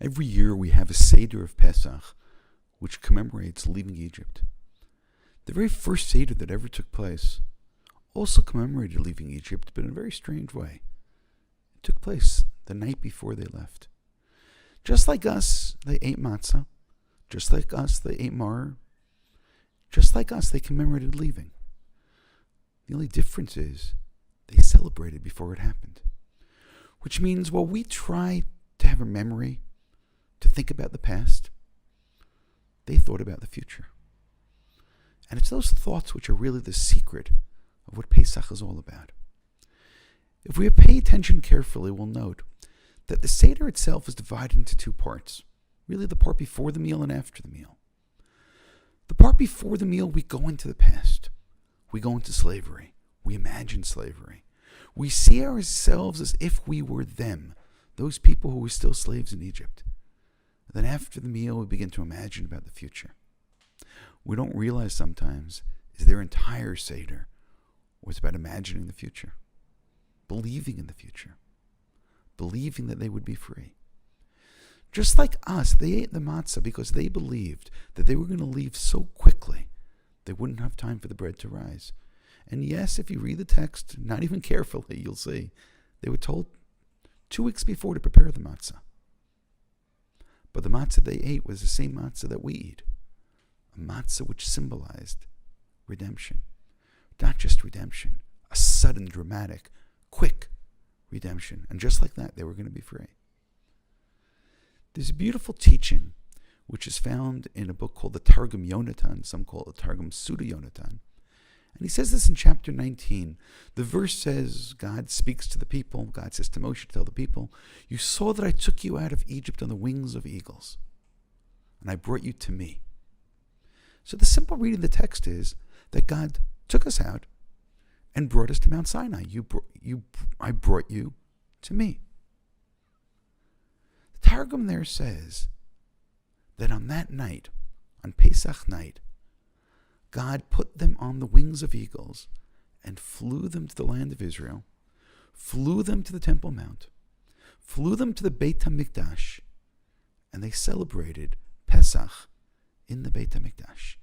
Every year we have a seder of Pesach, which commemorates leaving Egypt. The very first seder that ever took place also commemorated leaving Egypt, but in a very strange way. It took place the night before they left. Just like us, they ate matzah. Just like us, they ate maror. Just like us, they commemorated leaving. The only difference is they celebrated before it happened. Which means while we try to have a memory, to think about the past, they thought about the future. And it's those thoughts which are really the secret of what Pesach is all about. If we pay attention carefully, we'll note that the seder itself is divided into two parts. Really the part before the meal and after the meal. The part before the meal, we go into the past. We go into slavery. We imagine slavery. We see ourselves as if we were them, those people who were still slaves in Egypt. Then after the meal, we begin to imagine about the future. We don't realize sometimes is their entire seder was about imagining the future, believing in the future, believing that they would be free. Just like us, they ate the matzah because they believed that they were going to leave so quickly they wouldn't have time for the bread to rise. And yes, if you read the text, not even carefully, you'll see they were told 2 weeks before to prepare the matzah. But the matzah they ate was the same matzah that we eat, a matzah which symbolized redemption. Not just redemption, a sudden, dramatic, quick redemption. And just like that, they were going to be free. There's a beautiful teaching which is found in a book called the Targum Yonaton. Some call it the Targum Pseudo Yonaton. And he says this in chapter 19. The verse says, God speaks to the people. God says to Moshe to tell the people, you saw that I took you out of Egypt on the wings of eagles, and I brought you to me. So the simple reading of the text is that God took us out and brought us to Mount Sinai. I brought you to me. The Targum there says that on that night, on Pesach night, God put them on the wings of eagles and flew them to the land of Israel, flew them to the Temple Mount, flew them to the Beit Hamikdash, and they celebrated Pesach in the Beit Hamikdash.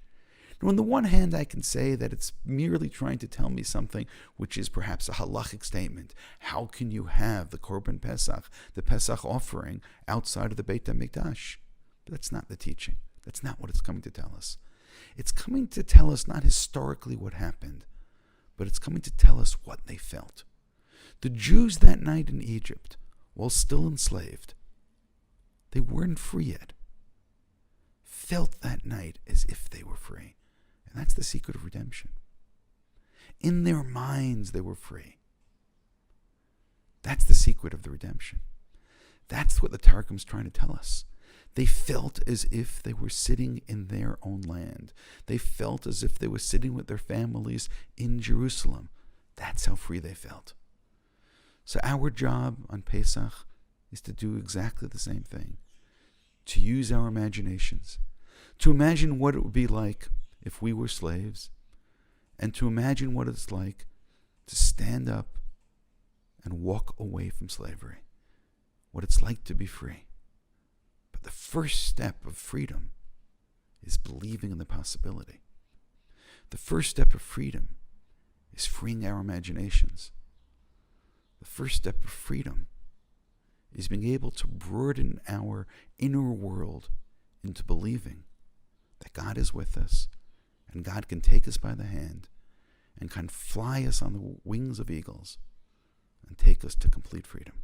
Now, on the one hand, I can say that it's merely trying to tell me something which is perhaps a halachic statement. How can you have the Korban Pesach, the Pesach offering, outside of the Beit HaMikdash? But that's not the teaching. That's not what it's coming to tell us. It's coming to tell us not historically what happened, but it's coming to tell us what they felt. The Jews that night in Egypt, while still enslaved, they weren't free yet, felt that night as if they were free. And that's the secret of redemption. In their minds, they were free. That's the secret of the redemption. That's what the Targum's trying to tell us. They felt as if they were sitting in their own land. They felt as if they were sitting with their families in Jerusalem. That's how free they felt. So our job on Pesach is to do exactly the same thing. To use our imaginations. To imagine what it would be like if we were slaves, and to imagine what it's like to stand up and walk away from slavery, what it's like to be free. But the first step of freedom is believing in the possibility. The first step of freedom is freeing our imaginations. The first step of freedom is being able to broaden our inner world into believing that God is with us, and God can take us by the hand and can fly us on the wings of eagles and take us to complete freedom.